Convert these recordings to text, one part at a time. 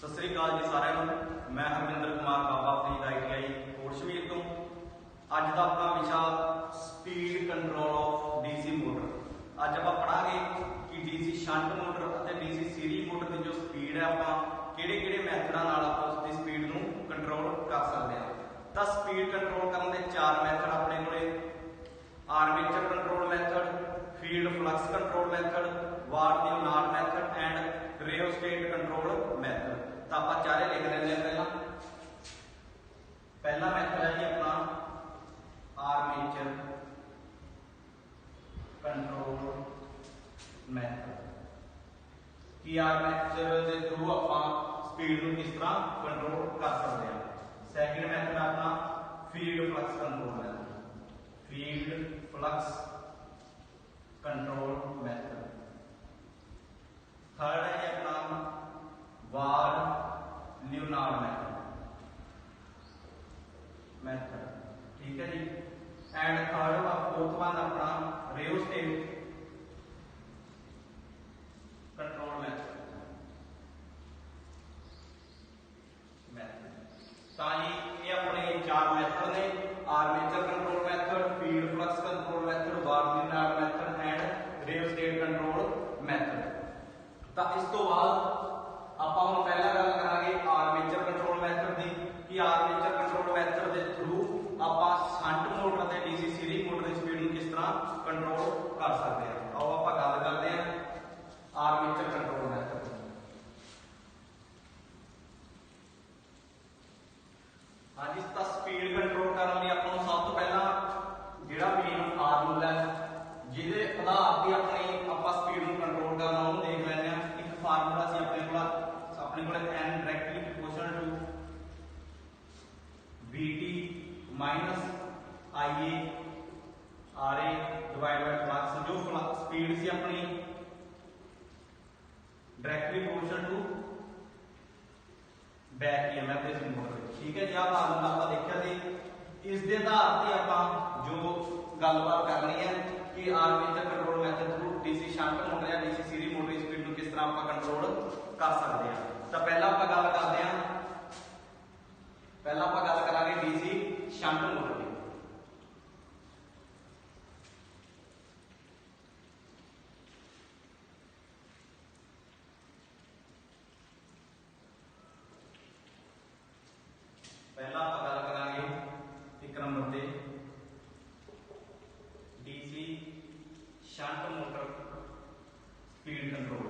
सत श्री अकाल जी सारिਆਂ ਨੂੰ। मैं हरविंदर कुमार बाबा फरीद ITI कोटशमीर तो अज का अपना विषा speed control of DC motor. अज आप पढ़ांगे कि DC शंट मोटर और DC सीरीज मोटर की जो स्पीड है आप किहड़े मैथडा नाल आप उसकी स्पीड नूं कंट्रोल कर सकते हैं। तो स्पीड कंट्रोल करने के चार मैथड अपने कोले armature control method, field flux control method, Watt Newman method and rheostat control method. तो आप चारे लिख लेंगे। पहला मैथड है जी अपना आर्मेचर कंट्रोल मैथड कि आर्मेचर के थ्रू आप स्पीड को किस तरह कंट्रोल कर सकते हैं। सैकेंड मैथड अपना field flux control method, field flux control method. Third है जी अपना वाट-न्यूमैन मैथड, ठीक है जी। एंड थर्ड फोर्थ वन अपना रियोस्टेट कंट्रोल मैथड। तो ये अपने चार मैथड ने armature control method, field flux control method, Watt Newman method and rheostat control method. तो इस तो बाद आप पहला गल करांगे आर्मेचर कंट्रोल मैथड की कि आर्मेचर कंट्रोल मैथड के थ्रू आप शंट मोटर ते DC सीरीज मोटर की स्पीड किस तरह कंट्रोल कर सकते हैं। आओ आप गल करते हैं आर्मेचर कंट्रोल मैथड। हाँ जी, तो स्पीड कंट्रोल करने लिए आपको सब तो पहला जो मेन फार्मूला है जिहदे आधार पर अपनी आप स्पीड को कंट्रोल करना उन्होंने देख लेंगे। एक फार्मूला से अपने को n directly proportional to Vt minus Ia Ra divide by flux. जो फ्लक्स स्पीड से अपनी directly proportional to back EMF इस मोटर, ठीक है जी। आ फार्मूला आप देखा जी। इस दे आधार पे आप जो गलबात करनी है कि armature control method through DC shunt motor या DC सीरीज मोटर की स्पीड को किस तरह आप कंट्रोल कर सकते हैं। तो पहला आप गल करते हैं, पहला आप गल करांगे DC शंट मोटर की। पहला आप गल करांगे एक नंबर पे DC shunt motor speed control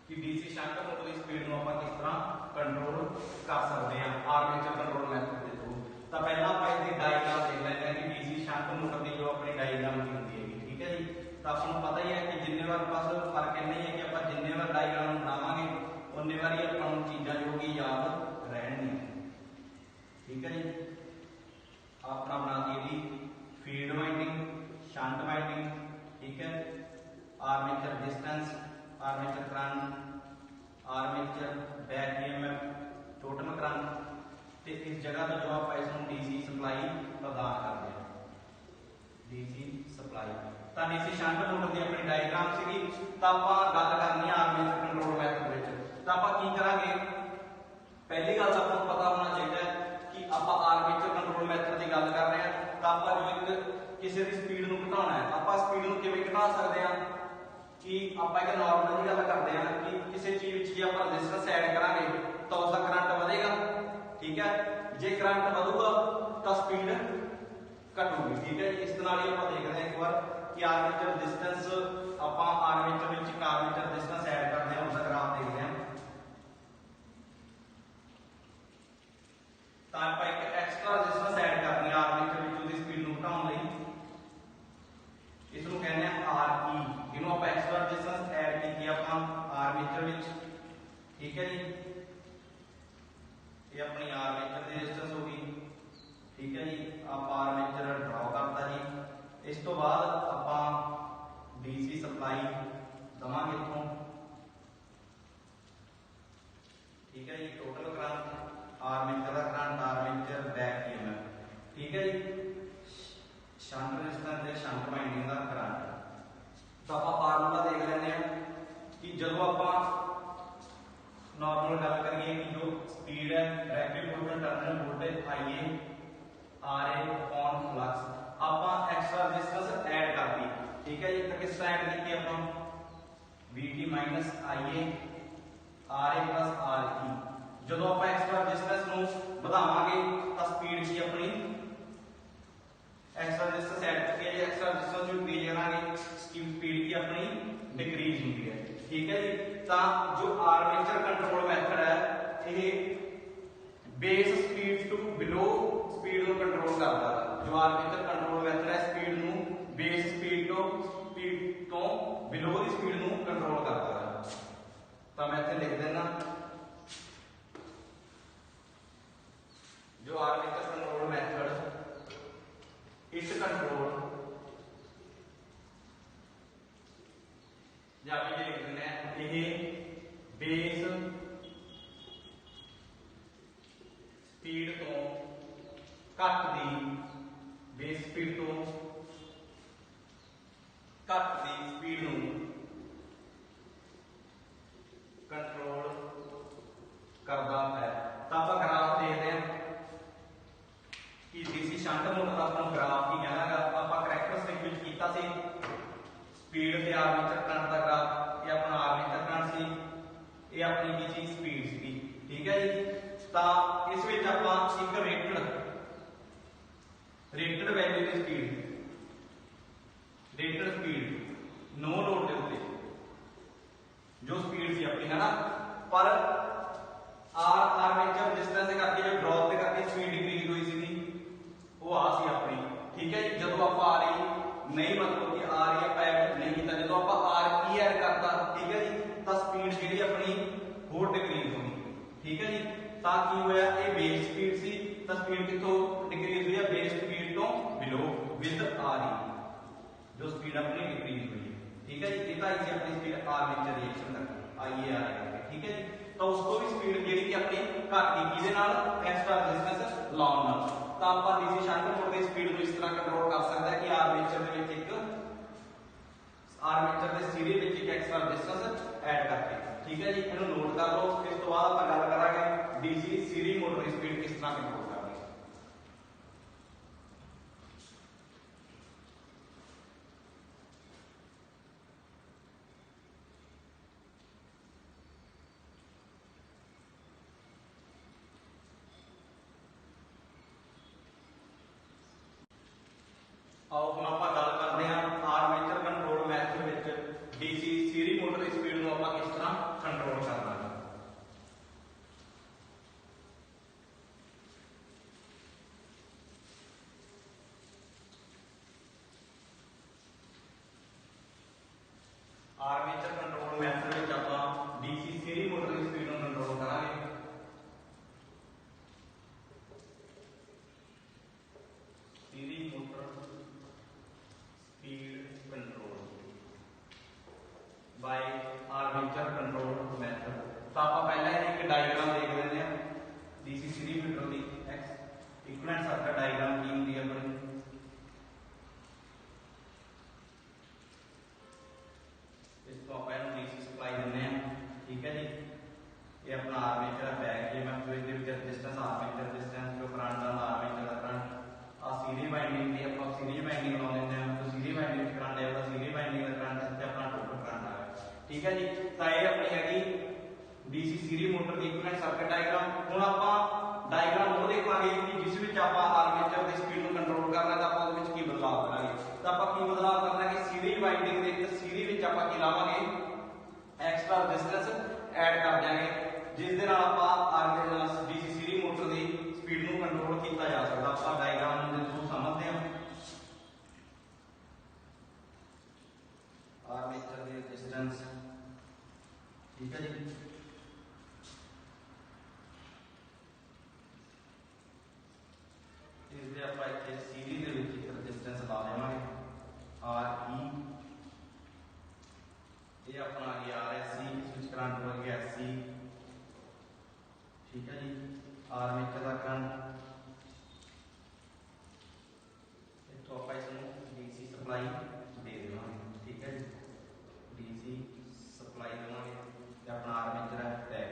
कि DC शंट मोटर की स्पीड को आप किस तरह कंट्रोल कर सकते हैं आर्मेचर कंट्रोल मैथड के थ्रू। तो पहला आप इसकी डायग्राम देख लेते हैं कि DC शंट मोटर की जो अपनी डायग्राम की होती है, ठीक है जी। तो आपको पता ही है कि जिन्ने बार पास फर्क नहीं है कि आप जिन्ने बार डायग्राम बनावांगे उन्ने बार ही अपन चीज़ां जो कि याद रहनी, ठीक है जी। अपना बना दी फील्ड वाइंडिंग, शंट वाइंडिंग, ठीक है, armature distance, armature current, armature back EMF, total current. तो इस जगह तो जो आप इसमें DC सप्लाई प्रदान करते हैं, DC सप्लाई। तो DC शंट मोटर की अपनी डायग्राम सी। तो आप गल करनी है आर्मेचर कंट्रोल मैथड विच। तो आप की करांगे, पहली गल आपको पता होना चाहिए कि आप आर्मेचर कंट्रोल मैथड की गल कर रहे हैं। तो आप जो एक किसी की स्पीड को घटाना है, आप स्पीड को किवें घटा सकते हैं कि आप एक नॉर्मल गल करते हैं कि किसी चीज जी आप रेजिस्टेंस ऐड करांगे तो उसका करंट बढ़ेगा, ठीक है। जे करंट बढ़ूगा तो स्पीड घटूगी, ठीक है। इस तरह ही आप देख रहे हैं एक बार कि आर्मेचर डिस्टेंस आप आर्मेचर में आर्मेचर डिस्टेंस ऐड करते हैं, उसका ग्राफ देखते हैं। तो आप एक एक्स्ट्रा रेजिस्टेंस ऐड करनी है आर्मेचर में उसकी स्पीड को घटाने लई, इसको कहते हैं RE। जिन्हों आप एक्स्ट्रा रेजिस्टेंस ऐड की आप आर्मेचर में, ठीक है जी। ये अपनी आर्मेचर की रेजिस्टेंस होगी, ठीक है जी। आप आर्मेचर ड्रॉ करता जी। इस तो बाद आप DC सप्लाई दवांगे इथों, ठीक है जी। टोटल करंट, आर्मेचर का करंट, आर्मेचर बैक EMF, ठीक है जी। शंट रेजिस्टेंस ते शंट वाइंडिंग का करंट। तो आप फार्मूला देख लेने कि जो आप नॉर्मल गल करिए कि जो स्पीड है reciprocal terminal voltage IA RA upon flux ਆਪਾਂ एक्स्ट्रा रेजिस्टेंस ऐड करती, ठीक है जी। तो किस तरह ऐड की ਆਪਾਂ VT minus IA RA plus RE ਜਦੋਂ ਆਪਾਂ एक्स्ट्रा रेजिस्टेंस ਨੂੰ ਵਧਾਵਾਂਗੇ ਤਾਂ स्पीड की अपनी एक्स्ट्रा रेजिस्टेंस ऐड करके ये एक्स्ट्रा रेजिस्टेंस जो इंक्रीज करांगे स्पीड की अपनी डिक्रीज होती है, ठीक है जी। तो जो आर्मेचर कंट्रोल मेथड है ये base speed to below speed को कंट्रोल करता है। जो आर्मेचर कंट्रोल मेथड है स्पीड ਨੂੰ बेस स्पीड तो बिलो ਦੀ स्पीड ਨੂੰ कंट्रोल करता है। तो मैं इसे लिख देना जो armature control method it control या आप ये लिख देना है ये बेस स्पीड तो घट दी बेस स्पीड तो घट दी स्पीड ਨੂੰ कंट्रोल करता है। तो आप ग्राफ देखते हैं कि डीसी शंट मोटर का अपना ग्राफ की कहना है आप करैक्टरिस्टिक विच कीता सी स्पीड ते आर्मेचर करंट का ग्राफ ये अपना आर्मेचर करंट सी ये अपनी की चीज स्पीड सी, ठीक है जी। तो इस विच आपां एक रेटेड वैल्यू दी स्पीड नो लोड के उत्ते जो स्पीड सी अपनी है ना पर आर्मेचर रेजिस्टेंस करके जो ड्रॉप ते करके स्पीड डिक्रीज हुई सी वो आ सी अपनी, ठीक है जी। जब आप आ रही नहीं मतलब कि आ रही है ऐड नहीं किया जो आप RE ऐड करता, ठीक है जी। तो स्पीड जी अपनी होर डिक्रीज होगी, ठीक है जी। ताकि होया ये बेस स्पीड सी तो स्पीड कितों डिक्रीज हुई है बेस स्पीड तो बिलो विद RE जो स्पीड अपनी डिक्रीज हुई है, ठीक है जी। ये इसी अपनी स्पीड आर्मेचर रिएक्शन करके IA करके, ठीक है जी। तो उसको भी स्पीड जी कि अपनी घट गई किदे नाल एक्स्ट्रा रेजिस्टेंस लाउन नाल। तो आप डीसी शंट मोटर की स्पीड को इस तरह कंट्रोल कर सकते हैं कि आर्मेचर दे विच एक आर्मेचर दे सीरीज विच एक एक्स्ट्रा रेजिस्टेंस ऐड करके, ठीक है जी। इन्हें नोट कर लो। इस तो बाद आप गल करांगे डीसी सीरीज मोटर की स्पीड किस तरह कंट्रोल करनी। आओ हम आप गल करते हैं armature control method which DC series motor की स्पीड को आप किस तरह कंट्रोल करना है। आर्मेचर कंट्रोल मैथड विच आप डीसी सीरीज मोटर की स्पीड को कंट्रोल करांगे। Series motor speed control by armature control method. तो आप पहले एक डायग्राम देख लेते हैं डीसी सीरीज मोटर की इक्विवेलेंट सर्किट डायग्राम की होती है अपनी। इसको आप डीसी सप्लाई देने हैं, ठीक है जी। ये अपना आर्मेचर बैक ये मैं जो रेजिस्टेंस आर्मेचर रेजिस्टेंस जो करंट आंदा आर्मेचर का करंट आ सीरीज वाइंडिंग दी आप सीरीज वाइंडिंग ला देते हैं तो सीरीज वाइंडिंग करंट है वो सीरीज वाइंडिंग का करंट है अपना टोटल करंट आ गया, ठीक है जी। तो ये अपनी हैगी डीसी सीरीज मोटर की इक्विवेलेंट सर्किट डायग्राम। हुण आपां डायग्राम वो देखांगे कि जिस विच आपां आर्मेचर दी स्पीड को कंट्रोल करना है तो आपां उस विच की बदलाव करांगे। तो आपां की बदलाव करना है कि series winding they which series which आपां की लावांगे एक्स्ट्रा रेजिस्टेंस ऐड कर देंगे जिस दे नाल आपां आर्मेचर डीसी सीरीज मोटर की स्पीड को कंट्रोल किया जा सकता। आपां डायग्राम दे थ्रू समझते हैं आर्मेचर की रेजिस्टेंस, ठीक है जी। इसलिए आप इतने सीरीज रेजिस्टेंस ला देवांगे RE ये अपना आ गया RSC इस करंट हो गया SC, ठीक है जी। आर्मेचर का करंट तो आप इसमें डीसी सप्लाई दे देवांगे, ठीक है जी। डीसी सप्लाई देवांगे अपना आर्मेचर है बैक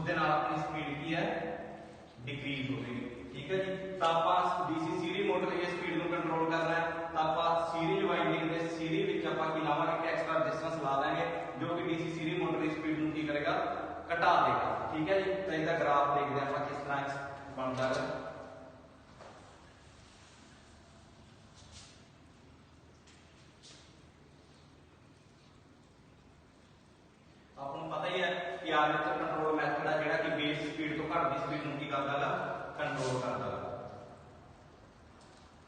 उसके नाल अपनी स्पीड की है डिक्रीज होगी। ठीक है जी। तो आप डीसी सीरीज मोटर की स्पीड को कंट्रोल करना है तो आप सीरीज वाइंडिंग के सीरीज विच आप की लावांगे कि एक्स्ट्रा रेजिस्टेंस ला देंगे जो कि डीसी सीरीज मोटर की स्पीड को की करेगा घटा देगा। ठीक है जी। तो इसका ग्राफ देखते हैं आप किस तरह बनता है। आपको पता ही है कि आर्मेचर कंट्रोल मैथड है जेड़ा कि बेस स्पीड तो घट दी स्पीड ਨੂੰ ਕੀ ਕਰਦਾ ਹੈ कंट्रोल करता है।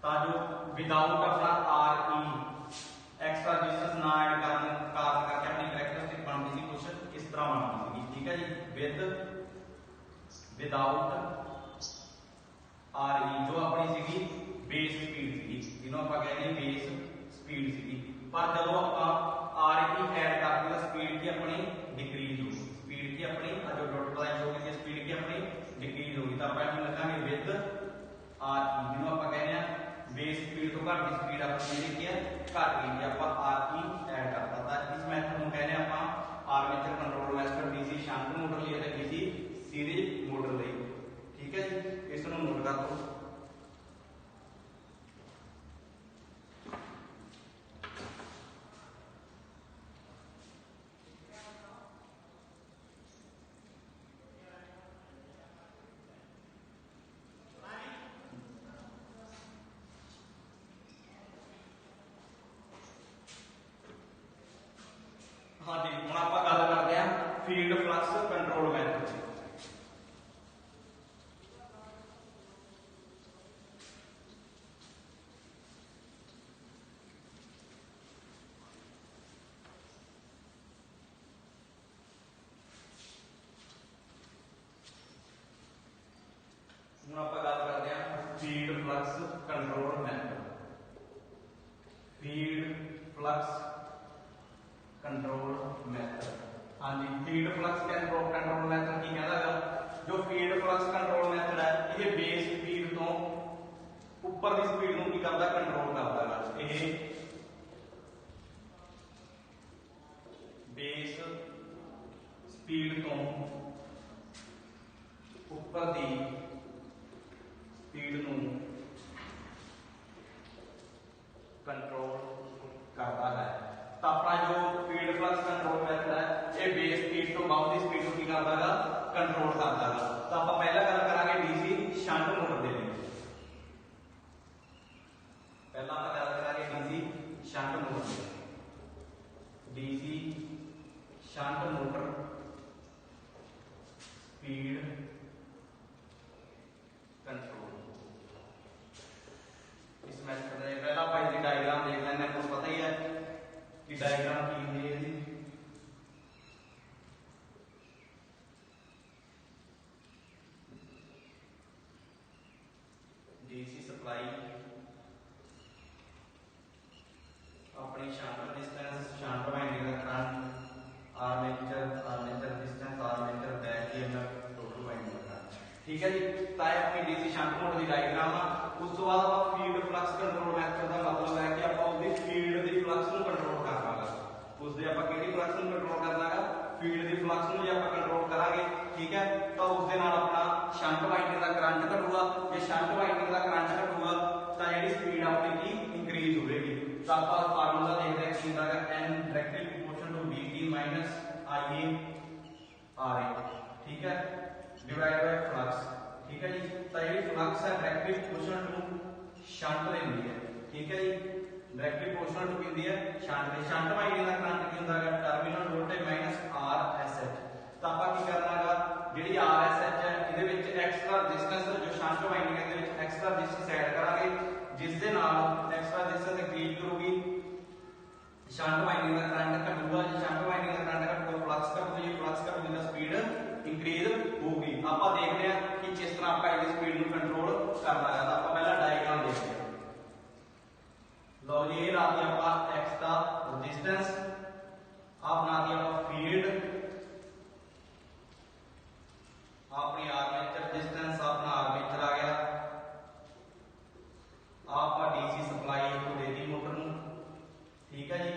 ਤਾਂ जो विदाउट अपना आर ई एक्स्ट्रा रेजिस्टेंस ना ऐड करने कारण करके अपनी कैरेक्टरिस्टिक बनती थी कुछ इस तरह बनती थी। ठीक है जी। विदाउट आर ई जो अपनी सीगी बेस स्पीड थी जिन्हों आप कहते हैं बेस स्पीड सी, पर जो आप आर ई ऐड करते हैं स्पीड की अपनी डिक्रीज होगी। स्पीड की अपनी जो डॉट लाइन होगी स्पीड की अपनी डिक्रीज होगी। तो आप लिखांगे विद आर ई जिन्हों आप कहते हैं बेस स्पीड तो घट की स्पीड अपनी की है घट गई आप आर ई ऐड करता था। इस मैथड को कहने आप armature control method DC shunt motor लिए ते डीसी सीरीज मोटर लिए। ठीक है जी। इस नोट कर लो। हाँ जी। हम आप गल करते हैं फील्ड फ्लक्स कंट्रोल मैथड। हम आप गल करते हैं field flux control method. Field flux control method. हाँ जी। फील्ड फ्लक्स कंट्रोल मैथड की कहता है जो फील्ड फ्लक्स कंट्रोल मैथड है ये बेस स्पीड तो ऊपर की स्पीड को की करता कंट्रोल करता है। ये बेस स्पीड तो ऊपर की स्पीड को कंट्रोल करता है। तो अपना जो फील्ड फ्लक्स कंट्रोल मैथड है ये बेस स्पीड तो बहुत ही स्पीड को की करता है कंट्रोल करता है। तो आप पहला गल करांगे डीसी शंट मोटर के लिए। पहला आप गल करांगे DC shunt motor. DC shunt motor speed control. इस मैथड में पहला आप इसकी डायग्राम देख लेंगे। आपको पता ही है कि डायग्राम की है जी। डीसी सप्लाई अपनी शंट रेजिस्टेंस शंट वाइंडिंग का current armature resistance armature back EMF total winding का करंट। ठीक है जी। ताए अपनी डीसी शंट मोटर की डायग्राम आ उस तो बाद आप फील्ड फ्लक्स कंट्रोल मैथड का मतलब है कि आप उसकी फील्ड की फ्लक्स को कंट्रोल करना है। उसके आप किहड़ी फ्लक्स को कंट्रोल करना है फील्ड की फ्लक्स को आप कंट्रोल करांगे। ठीक है। तो उसके नाल अपना शंट वाइंडिंग का करंट घटूगा। जे शंट वाइंडिंग का करंट घटूगा तो जिहड़ी स्पीड अपनी की इंक्रीज होगी। तो आप फार्मूला देखते हैं कि होगा n directly proportional to dt minus ia ra। ठीक है। Divide by flux. ठीक है जी। तो ये फ्लक्स है डायरेक्टली प्रोपोर्शनल टू शंट देंदी है। ठीक है जी। डायरेक्टली प्रोपोर्शनल टू किंदी है शंट दे। शंट वाइंडिंग का करंट की होंदा है टर्मिनल वोल्टेज माइनस RSH। तो आप की करना है जेडी RSH है इहदे विच एक्स्ट्रा रेजिस्टेंस जो शंट वाइंडिंग है इहदे विच एक्स्ट्रा रेजिस्टेंस ऐड करांगे जिस दे नाल एक्स्ट्रा रेजिस्टेंस इंक्रीज करूगी शंट वाइंडिंग का करंट घटूगा। जो शंट वाइंडिंग का करंट घटूगा फ्लक्स घटूगा। ये फ्लक्स घटूगी तो स्पीड इंक्रीज होगी। आप देखते हैं कि जिस तरह आप इसकी स्पीड को कंट्रोल करना है। तो आप पहला डायग्राम देखते हैं। लो जी ये लाती आप एक्स्ट्रा रेजिस्टेंस आप बनाती आप फील्ड अपनी आर्मेचर रेजिस्टेंस अपना आर्मेचर आ गया। आप डीसी सप्लाई को देती मोटर को। ठीक है जी।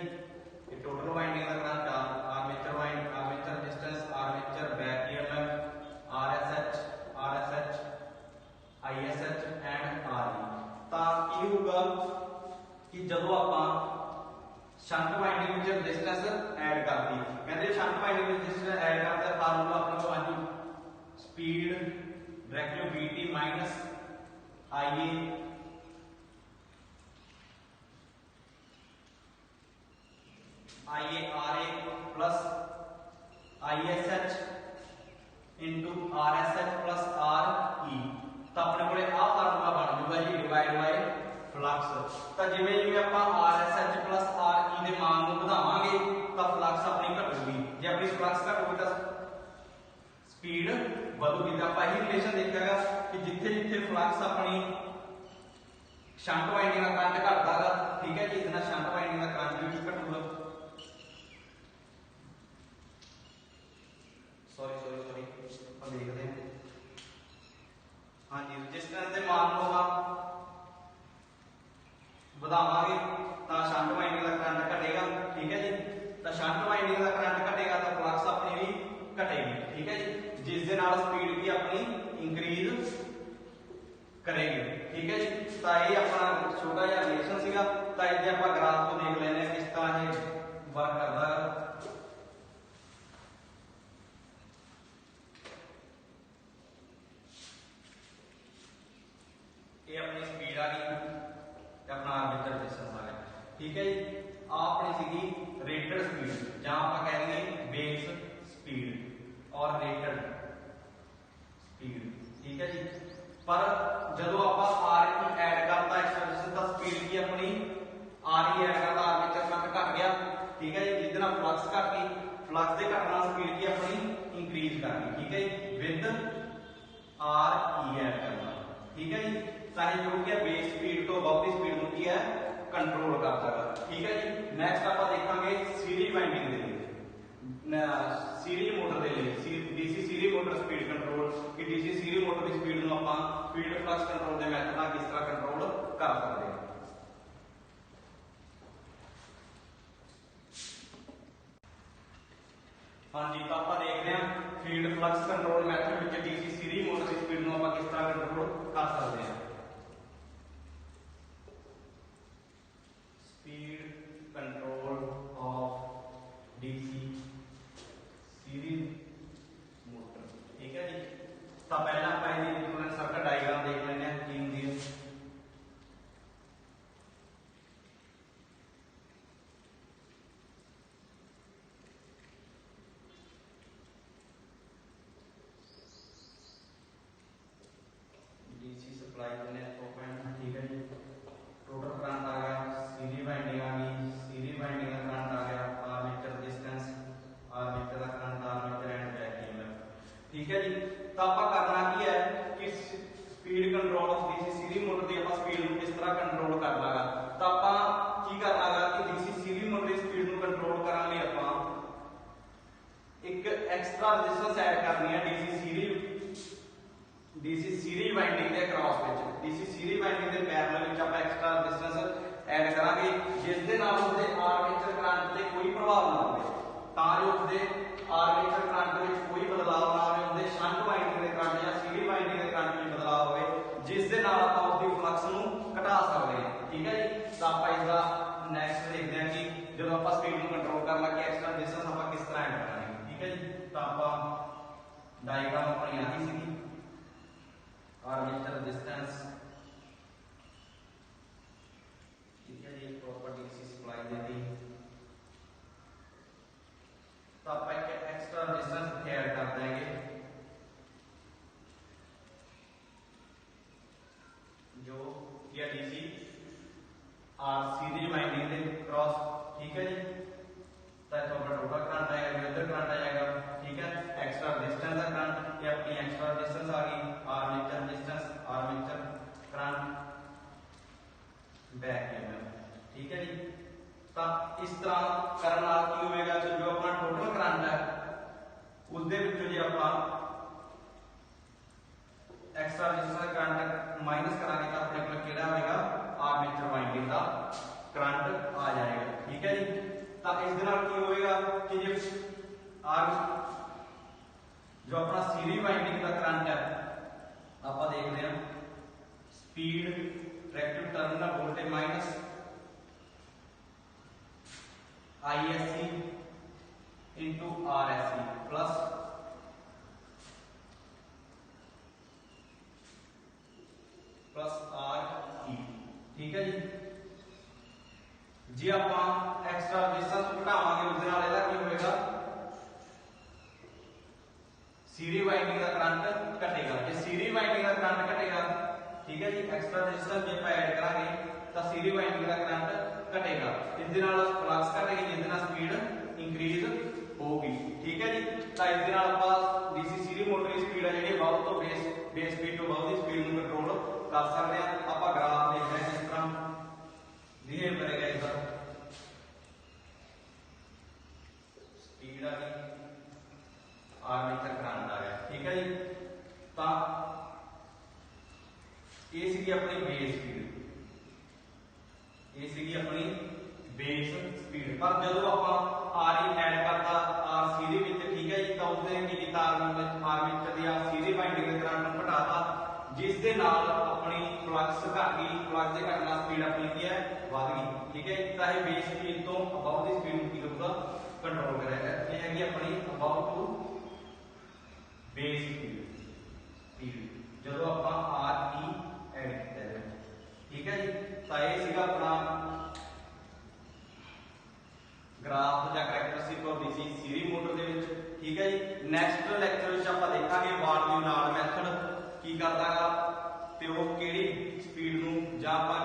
ये टोटल वाइंडिंग का current armature resistance armature back EMF IARA plus ISH into RSH plus RE। तो अपने को आ फार्मूला बन जाऊगा जी डिवाइड बाय फ्लक्स। तो जिवें जिवें आपां RSH प्लस RE दे मान नूं वधावांगे तो फ्लक्स अपनी घटूगी, जे अपनी फ्लक्स घटूगी तो स्पीड बढ़ूगी। तो आपां यही रिलेशन देखिएगा कि जिथे जिथे फ्लक्स अपनी शंट वाइंडिंग का करंट घटदा गा, ठीक है जी, इस नाल शंट वाइंडिंग का करंट भी घटूगा। सॉरी अपन देखते हैं। हाँ जी, रेजिस्टेंस दे मान नूं ਵਧਾਵਾਂਗੇ ਤਾਂ ਸ਼ੰਟ ਵਾइंडिंग ਦਾ ਕਰੰਟ ਘਟੇਗਾ, ठीक है जी। तो शंट वाइंडिंग का करंट घटेगा तो फ्लक्स अपनी भी घटेगी, ठीक है जी, जिस दे नाल स्पीड भी अपनी इंक्रीज करेगी, ठीक है जी। तो ये अपना छोटा जिहा रिलेशन सीगा। तो इहदे आपां ग्राफ तो देख लेने किस तरह ये वर्क करदा है। ये अपनी स्पीड आ गई, अपना आर्मेचर रेजिस्टेंस आ गया, ठीक है जी। अपनी सीगी रेटेड स्पीड, जहां आप कह देंगे बेस स्पीड और रेटेड स्पीड, ठीक है जी। पर जदों आप RE ऐड करता एक्स्ट्रा रेजिस्टेंस तो स्पीड की अपनी RE ऐड करता आर्मेचर करंट घट गया, ठीक है जी, जिस नाल फ्लक्स घट गई, फ्लक्स दे घटण नाल स्पीड की अपनी इंक्रीज कर गई, ठीक है जी, विद RE ऐड करना, ठीक है जी। सारी जो कि बेस स्पीड तो अबव दी स्पीड ਨੂੰ ਕੀ ਹੈ कंट्रोल करता है, ठीक है जी। नेक्स्ट आप देखेंगे सीरीज वाइंडिंग के लिए, सीरीज मोटर के लिए DC series motor speed control कि डीसी सीरीज मोटर की स्पीड ਨੂੰ ਆਪਾਂ फील्ड फ्लक्स कंट्रोल के मैथड ਨਾਲ किस तरह कंट्रोल कर सकते हैं। हाँ जी, तो आप देखते हैं फील्ड फ्लक्स कंट्रोल मैथड ਵਿੱਚ डीसी सीरीज मोटर की स्पीड ਨੂੰ ਆਪਾਂ किस तरह कंट्रोल कर सकते हैं। Speed control of DC series motor, ठीक है जी। तो पहला आप इक्विवेलेंट सर्किट डायग्राम देख लेते हैं तीन दिन। डीसी सप्लाई करने तो ठीक है जी। टोटल करंट आ गया, सीरीज वाइंडिंग आ गई, सीरीज वाइंडिंग का करंट आ गया, आर्मेचर रेजिस्टेंस, आर्मेचर का current, armature and back EMF, ठीक है जी। तो आप करना की है कि speed control of DC series motor की आप स्पीड ਨੂੰ किस तरह कंट्रोल करना है। तो आप की करना है कि डीसी सीरीज मोटर की स्पीड ਨੂੰ कंट्रोल करने लिए आप एक एक्स्ट्रा रेजिस्टेंस ऐड करनी है डीसी सीरीज वाइंडिंग के क्रॉस विच, डीसी सीरीज वाइंडिंग के पैरेलल विच आप एक्स्ट्रा रेजिस्टेंस ऐड करांगे जिस दे नाल उसदे आर्मेचर करंट ते कोई प्रभाव ना होवे, तां जो उसदे आर्मेचर करंट विच कोई बदलाव ना आवे, उसदे शंट वाइंडिंग के करंट या सीरीज वाइंडिंग के करंट विच बदलाव होवे जिस दे नाल आप उसदी फ्लक्स ਨੂੰ घटा सकते हैं, ठीक है जी। तो आप इसका नेक्स्ट देखते हैं कि जब आप स्पीड ਨੂੰ कंट्रोल करना कि एक्स्ट्रा रेजिस्टेंस आप किस तरह ऐड करांगे, ठीक है जी। तो आप डायग्राम अपनी आही सी आर्मेचर रेजिस्टेंस, ठीक है जी, प्रॉपर डीसी सप्लाई दे दी। तो आप एक एक्स्ट्रा रेजिस्टेंस ऐड कर देंगे जो या डीसी आर सीरीज वाइंडिंग के क्रॉस, ठीक है जी। तो अपना टोटल करंट आएगा, इधर करंट आ जाएगा, ठीक है। एक्स्ट्रा रेजिस्टेंस का करंट, ये अपनी एक्स्ट्रा रेजिस्टेंस आ गई, armature resistance, armature current, back EMF, ठीक है जी। तो इस तरह करने नाल की होएगा जो अपना टोटल करंट है उस दे विचों जे आपां एक्स्ट्रा रेजिस्टेंस करंट माइनस करांगे तो अपने को किहड़ा होएगा आर्मेचर वाइंडिंग का करंट आ जाएगा, ठीक है जी। तो इस दे नाल की होएगा कि जे जो अपना सीरीज वाइंडिंग का करंट है आप देखते हैं स्पीड रेक्टिव terminal voltage minus ISC into RSC plus जे ਆਪਾਂ एक्स्ट्रा रेजिस्टेंस घटावांगे उस दे नाल ਇਹਦਾ ਕੀ ਹੋਏਗਾ सीरीज वाइंडिंग का करंट घटेगा जे सीरीज वाइंडिंग का करंट घटेगा ठीक है जी एक्स्ट्रा रेजिस्टेंस जे ਆਪਾਂ ऐड करांगे तो सीरीज वाइंडिंग का करंट घटेगा इस दे नाल फ्लक्स घटेगी जिस दे नाल स्पीड इंक्रीज होगी ठीक है जी तो इस दे नाल ਆਪਾਂ डीसी सीरीज मोटर की स्पीड है ਜਿਹੜੀ बहुत तो बेस स्पीड तो बहुत ਦੀ स्पीड ਨੂੰ कंट्रोल कर सकते हैं ਆਪਾਂ ग्राफ देख रहे हैं इस तरह बिहेव करेगा इसका स्पीड आ गई आर्मेचर करंट आ गया ठीक है जी तो ये सी अपनी बेस स्पीड ये सी अपनी बेस स्पीड पर जो आप आर ऐड करता आर सीरीज विच ठीक है जी तो उसने की किया आर्मेचर दी सीरीज वाइंडिंग के करंट नूं घटाता जिस दे नाल अपनी फ्लक्स घट गई फ्लक्स दे घटना स्पीड अपनी की है वध गई ठीक है चाहे बेस स्पीड तो अबाउट दी स्पीड की करूगा कंट्रोल करेगा ये है अपनी अबाउट टू बेस स्पीड जो आप आर की ऐड किया ठीक है जी तो ये सीगा अपना ग्राफ या characteristic of DC series motor दे विच ठीक है जी नैक्सट लैक्चर विच आपां देखांगे वाट दी नाल मैथड की करदा गा ते वो किहड़ी स्पीड नूं जां आपां